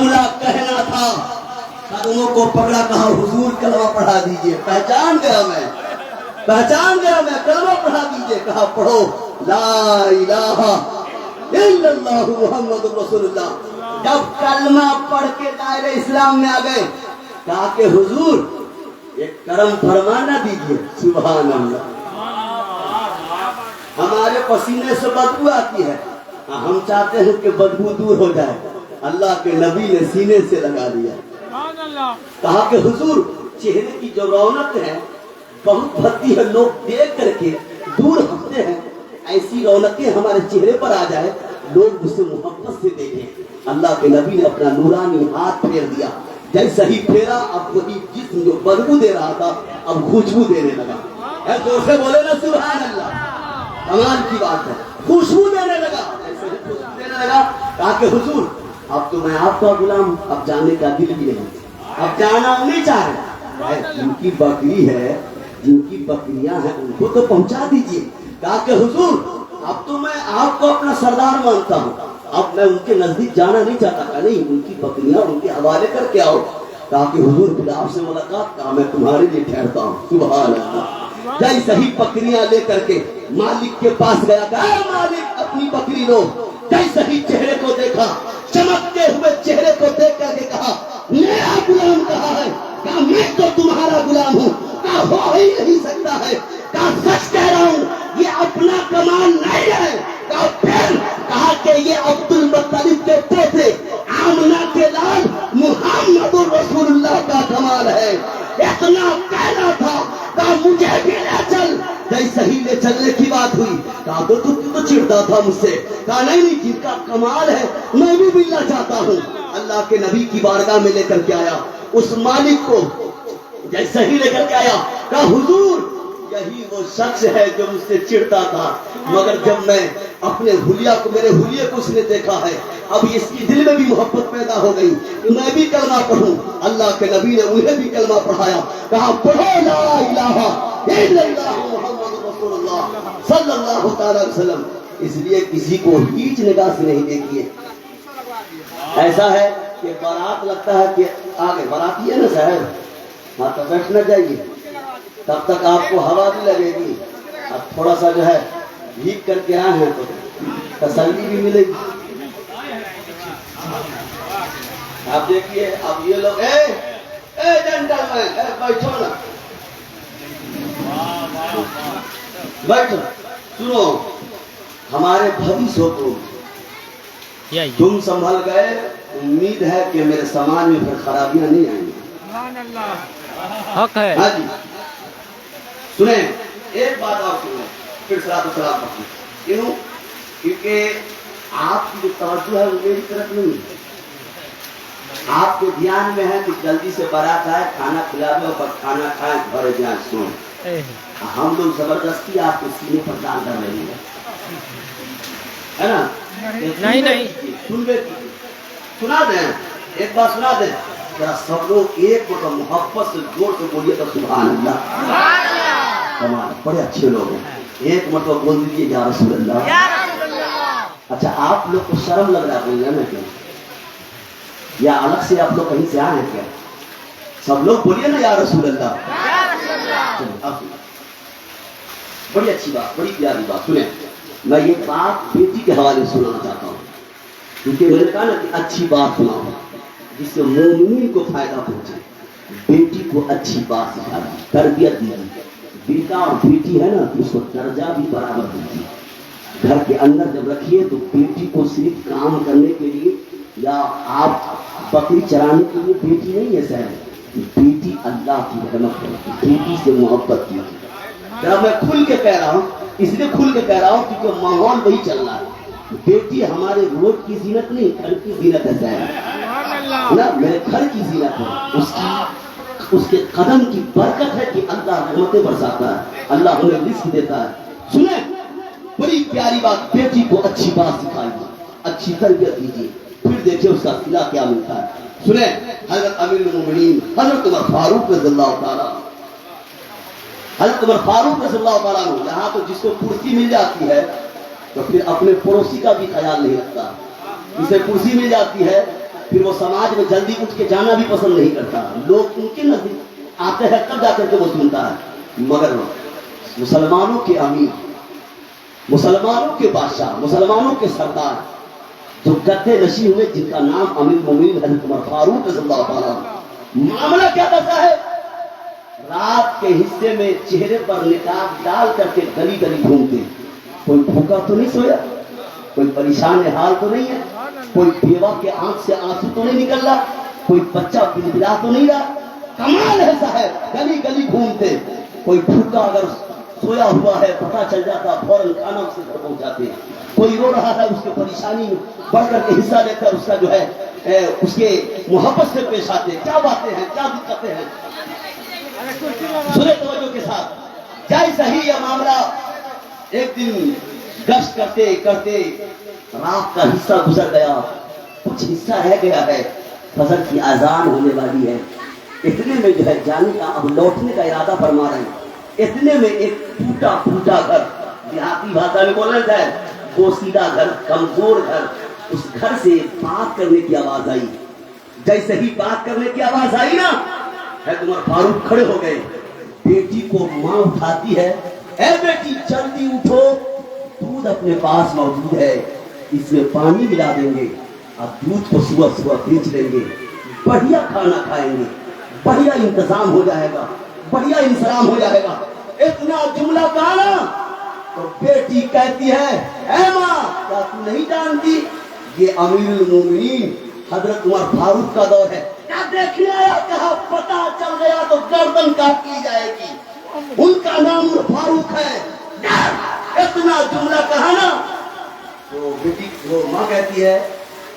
جملہ کہنا تھا، قدموں کو پکڑا، کہا حضور کلمہ پڑھا دیجئے۔ پہچان گیا میں کلمہ پڑھا دیجئے۔ کہا پڑھو لا الہ الا اللہ محمد رسول اللہ۔ جب کلمہ پڑھ کے دائرہ اسلام میں آ گئے، کہا کہ حضور ایک کرم فرمانا دیجئے۔ سبحان اللہ، ہمارے پسینے سے بدبو آتی ہے، ہم چاہتے ہیں کہ بدبو دور ہو جائے، اللہ کے نبی نے سینے سے لگا دیا۔ کہا کہ حضور چہرے کی جو رونق ہے بہت بھدی ہے، لوگ دیکھ کر کے دور ہٹتے ہیں، ایسی رونقیں ہمارے چہرے پر آ جائے، لوگ اسے محبت سے دیکھیں۔ اللہ کے نبی نے اپنا نورانی ہاتھ پھیر دیا، جیسا ہی پھیرا اب وہی جسم جو بدبو دے رہا تھا اب خوشبو دینے لگا۔ اے زور سے بولے نا سبحان اللہ، کمال کی بات ہے، خوشبو دینے لگا، ایسے ہی خوشبو دینے لگا۔ کہا کہ حضور اب تو میں آپ کا غلام، اب جانے کا دل بھی نہیں، اب جانا نہیں چاہ رہا، جن کی بکری ہے، جن کی بکریاں ہیں ان کو تو پہنچا دیجئے۔ کہا کہ حضور اب تو میں آپ کو اپنا سردار مانتا ہوں، اب میں ان کے نزدیک جانا نہیں چاہتا۔ کہا نہیں، ان کی بکریاں ان کے حوالے کر کے آؤ۔ کہا کہ حضور خدا آپ سے ملاقات، کہا میں تمہارے لیے ٹھہرتا ہوں۔ سبحان اللہ، جیسے ہی بکریاں لے کر کے مالک کے پاس گیا، کہا اے مالک اپنی بکری لو۔ جیسے ہی چہرے کو دیکھا، چمکتے ہوئے چہرے کو دیکھ کر کے کہا میرا غلام کہاں ہے؟ کہا میں تو تمہارا غلام ہوں۔ کہا ہو ہی نہیں سکتا ہے۔ کہا سچ کہہ رہا ہوں، یہ اپنا کمال نہیں ہے۔ کہا پھر؟ کہا کہ یہ عبد المطلب کے پوتے آمنہ کے لال محمد رسول اللہ کا کمال ہے۔ اتنا کہنا تھا، کہا مجھے بھی لے چل۔ جیسے ہی لے چلنے کی بات ہوئی، کہا تو چڑھتا تھا مجھ سے۔ کہا نہیں، جن کا کمال ہے میں بھی ملنا چاہتا ہوں۔ اللہ کے نبی کی بارگاہ میں لے کر کے آیا، اس مالک کو جیسے ہی لے کر کے آیا، کہا حضور یہی وہ شخص ہے جو مجھ سے چڑھتا تھا، مگر جب میں اپنے حلیہ کو، میرے حلیے کو اس نے دیکھا ہے، اب اس کی دل میں بھی محبت پیدا ہو گئی، میں بھی کلمہ پڑھوں۔ اللہ کے نبی نے انہیں بھی کلمہ پڑھایا، کہا پڑھو لا الہ الا اللہ محمد رسول اللہ صلی اللہ تعالی وسلم۔ اس لیے کسی کو ہیچ نگاہ سے نہیں دیکھیے۔ ایسا ہے کہ بارات لگتا ہے کہ آگے باراتی ہے نا صاحب، ہاں تو بیٹھنا چاہیے، تب تک آپ کو ہوا بھی لگے گی، اب تھوڑا سا جو ہے بھیگ کر کے آئے ہیں تو تسلی بھی ملے گی۔ آپ دیکھیے اب یہ لوگ اے جنٹل مین، بیٹھو نا، بیٹھو، سنو، ہمارے بھویشوں کو تم سنبھل گئے، امید ہے کہ میرے سماج میں پھر خرابیاں نہیں آئیں گی۔ حق ہے۔ ہاں جی، سنیں ایک بات اور سنیں، پھر صلاۃ و سلام پڑھیں۔ کیوں؟ کیونکہ آپ کی جو توجہ ہے وہ میری طرف نہیں ہے، آپ کے دھیان میں ہے کہ جلدی سے بارات آئے، کھانا کھلا دو، اور کھانا کھائیں، گھر جائیں، سوئیں۔ ہم لوگ زبردستی آپ کے سینے پر ڈال کر رہے ہیں، ہے نا؟ نہیں، سنا دیں، ایک بات سنا دیں، ذرا سب لوگ ایک مرتبہ محبت سے زور سے بولیے تو سبحان اللہ۔ بڑے اچھے لوگ ہیں، ایک مرتبہ بول دیجیے یا رسول اللہ۔ اچھا آپ لوگ کو شرم لگ رہا ہے بولنے میں کیا، یا الگ سے آپ لوگ کہیں سے آئے ہیں کیا؟ سب لوگ بولیے نا یا رسول اللہ۔ بڑی اچھی بات، بڑی پیاری بات، سنیں، میں یہ بات بیٹی کے حوالے سے سنانا چاہتا ہوں، کیونکہ میں نے کہا نا کہ اچھی بات سناؤ جس سے مومنین کو فائدہ پہنچے۔ بیٹی کو اچھی بات سکھانا، تربیت دیجیے۔ بیٹا اور بیٹی ہے نا اس کو درجہ بھی برابر دیجیے۔ گھر کے اندر جب رکھیے تو بیٹی کو صرف کام کرنے کے لیے یا آپ بکری چرانے کے لیے بیٹی نہیں ہے صاحب، بیٹی اللہ کی رحمت ہے، بیٹی سے محبت کیجیے۔ میں کھل کے کہہ رہا ہوں، اس لیے کھل کے کہہ رہا ہوں کیونکہ ماحول وہی چل رہا ہے۔ بیٹی ہمارے روڈ کی زینت نہیں، گھر کی زینت ہے صاحب، نا میرے گھر کی زینت ہے، اس کے قدم کی برکت ہے کہ اللہ رحمتیں برساتا ہے، اللہ ہمیں رزق دیتا ہے۔ سنیں بڑی پیاری بات، بیٹی کو اچھی بات سکھائیے، اچھی تربیت دیجیے، پھر دیکھیے اس کا صلہ کیا ملتا ہے۔ سنیں حضرت امیر المومنین حضرت عمر فاروق رضی اللہ تعالیٰ، حضرت عمر فاروق رضی اللہ تعالیٰ عنہ، یہاں تو جس کو کرسی مل جاتی ہے تو پھر اپنے پڑوسی کا بھی خیال نہیں رکھتا، جسے کرسی مل جاتی ہے پھر وہ سماج میں جلدی اٹھ کے جانا بھی پسند نہیں کرتا. لوگ ان کے نزدیک آتے ہیں تب جا کر کے وہ سنتا ہے. مگر مسلمانوں کے امیر، مسلمانوں کے بادشاہ، مسلمانوں کے سردار جو گدے نشی ہوئے، جن کا نام امیر المومنین حضرت عمر فاروق رضی اللہ تعالیٰ، معاملہ کیا کرتا ہے؟ رات کے حصے میں چہرے پر نقاب ڈال کر کے گلی گلی گھومتے. کوئی بھوکا تو نہیں سویا، کوئی پریشان حال تو نہیں ہے، کوئی بیوہ کے آنکھ سے آنسو تو نہیں نکل رہا، کوئی بچہ بلبلا تو نہیں رہا. کمال ہے صاحب، گلی گلی گھومتے. کوئی بھوکا اگر سویا ہوا ہے پتہ چل جاتا، فوراً کھانا اس کے گھر پہنچاتے. کوئی رو رہا ہے، اس کے پریشانی میں بڑھ کر کے حصہ لے کر اس کا جو ہے اس کے محبت سے پیش آتے. کیا باتیں ہیں، کیا دقتیں ہیں. سنے توجہ کے ساتھ. جائے صحیح یہ معاملہ. ایک دن گشت کرتے کرتے رات کا حصہ گزر گیا، کچھ حصہ رہ گیا ہے، فجر کی اذان ہونے والی ہے. اتنے میں جو ہے جانے کا، اب لوٹنے کا ارادہ فرما رہے ہیں. اتنے میں ایک ٹوٹا پھوٹا گھر، دیہاتی بھاشا میں بولنا ہے بوسیدہ گھر، کمزور گھر، اس گھر سے بات کرنے کی آواز آئی. جیسے ہی بات کرنے کی آواز آئی نا، حضرت عمر فاروق کھڑے ہو گئے. بیٹی کو ماں اٹھاتی ہے، اے بیٹی جلدی اٹھو، دودھ اپنے پاس موجود ہے، اس میں پانی ملا دیں گے، اب دودھ کو صبح صبح بیچ لیں گے، بڑھیا کھانا کھائیں گے، بڑھیا انتظام ہو جائے گا، بڑھیا انسلام ہو جائے گا. اتنا جملہ کہا تو بیٹی کہتی ہے، اے ماں کیا تو نہیں جانتی یہ امیر المومنین حضرت عمر فاروق کا دور ہے؟ کیا دیکھنے آیا؟ کہا پتہ چل گیا تو گردن کاٹ لی جائے گی، ان کا نام فاروق ہے. اتنا جملہ کہا نا تو بیٹی وہ ماں کہتی ہے،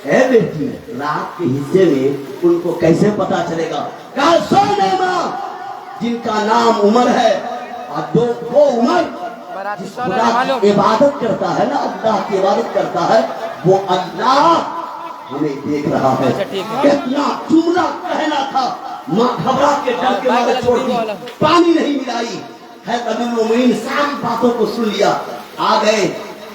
اے بیٹی رات کے حصے میں ان کو کیسے پتا چلے گا؟ کہا سونے ماں، جن کا نام عمر ہے، اور وہ عمر جس خدا کی عبادت کرتا ہے نا، اللہ کی عبادت کرتا ہے، وہ اللہ ہمیں دیکھ رہا ہے. اتنا جملہ کہنا تھا. ماں گھبرا کے ڈر کے مارے چھوڑ دی، پانی نہیں ملائی. ہے امیر المومنین ساری باتوں کو سن لیا، آ گئے،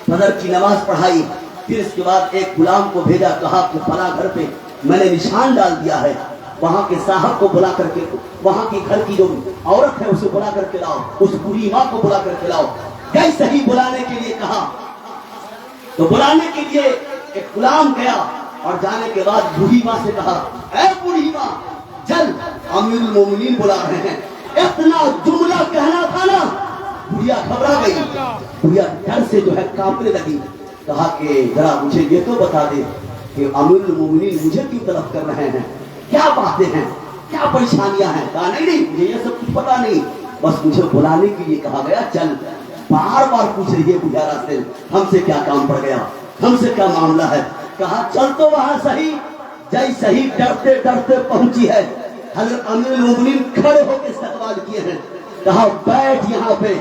فجر کی نماز پڑھائی. پھر اس کے بعد ایک غلام کو بھیجا، کہا کہ فلاں گھر پہ میں نے نشان ڈال دیا ہے، وہاں کے صاحب کو بلا کر کے، وہاں کی گھر کی جو عورت ہے اسے بلا کر کے لاؤ، اس بری ماں کو بلا کر کے لاؤ. گئی صحیح بلانے کے لیے کہا تو بلانے کے لیے ایک غلام گیا، اور جانے کے بعد بوڑھی ماں سے کہا، اے بوڑھی ماں چل امیر المومنین بلا رہے ہیں. اتنا جملہ کہنا تھا نا، بڑھیا گھبرا گئی، بڑھیا ڈر سے جو ہے کانپنے لگی. کہا کہ ذرا مجھے یہ تو بتا دے کہ امیر المومنین مجھے کیوں طلب کر رہے ہیں، کیا باتیں ہیں، کیا پریشانیاں ہیں. کہا نہیں مجھے یہ سب کچھ پتا نہیں، بس مجھے بلانے کے لیے کہا گیا. چل بار بار پوچھ رہی ہے بجارا سے، ہم سے کیا کام پڑ گیا، ہم سے کیا معاملہ ہے. کہا چل تو وہاں صحیح. جی صحیح ڈرتے ڈرتے پہنچی ہے، حضرت امیر المومنین کھڑے ہو کے استقبال کیے ہیں. کہا بیٹھ یہاں پہ.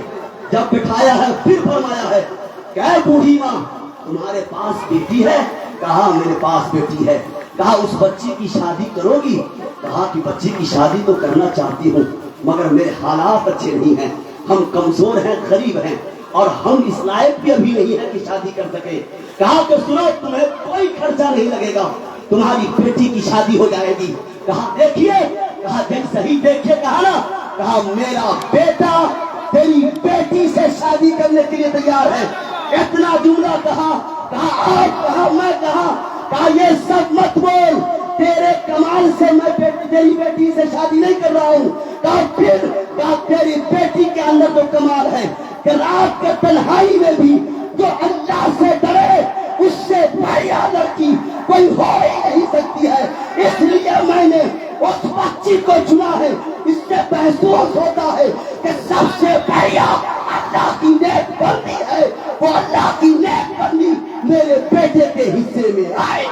جب بٹھایا ہے پھر فرمایا ہے کہ اے بوڑھی ماں تمہارے پاس بیٹی ہے؟ کہا میرے پاس بیٹی ہے. کہا اس بچی کی شادی کرو گی؟ کہا کہ بچی کی شادی تو کرنا چاہتی ہوں، مگر میرے حالات اچھے نہیں ہیں، ہم کمزور ہیں، غریب ہیں، اور ہم اس لائق بھی ابھی نہیں ہے کہ شادی کر سکے. کہا کہ سنو تمہیں کوئی خرچہ نہیں لگے گا، تمہاری بیٹی کی شادی ہو جائے گی. کہا دیکھیے، کہا دیکھ صحیح دیکھیے. کہا نا، کہا میرا بیٹا تیری بیٹی سے شادی کرنے کے لیے تیار ہے. اتنا جملہ کہا. کہا آپ، کہا میں، کہا یہ سب مت بول، تیرے کمال سے میں تیری بیٹی سے شادی نہیں کر رہا ہوں. کہا پھر، کہا تیری بیٹی کے اندر تو کمال ہے کہ رات کے تنہائی میں بھی جو اللہ سے ڈرے اس سے بڑھیا لڑکی کوئی ہو ہی نہیں سکتی ہے. اس لیے میں نے اس بچی کو چنا ہے. اس سے محسوس ہوتا ہے کہ سب سے بڑھیا اللہ کی نیک بندی ہے، وہ اللہ کی نیک بندی میرے بیٹے کے حصے میں آئے.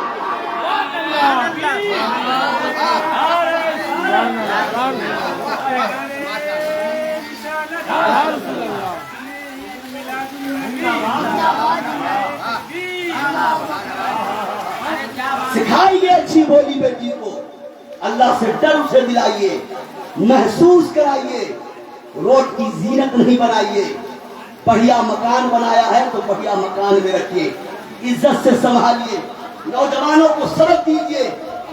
سکھائیے اچھی بولی بیٹی کو، اللہ سے ڈر اسے دلائیے، محسوس کرائیے. روڈ کی زینت نہیں بنائیے. بڑھیا مکان بنایا ہے تو بڑھیا مکان میں رکھیے، عزت سے سنبھالیے. نوجوانوں کو سبق دیجیے،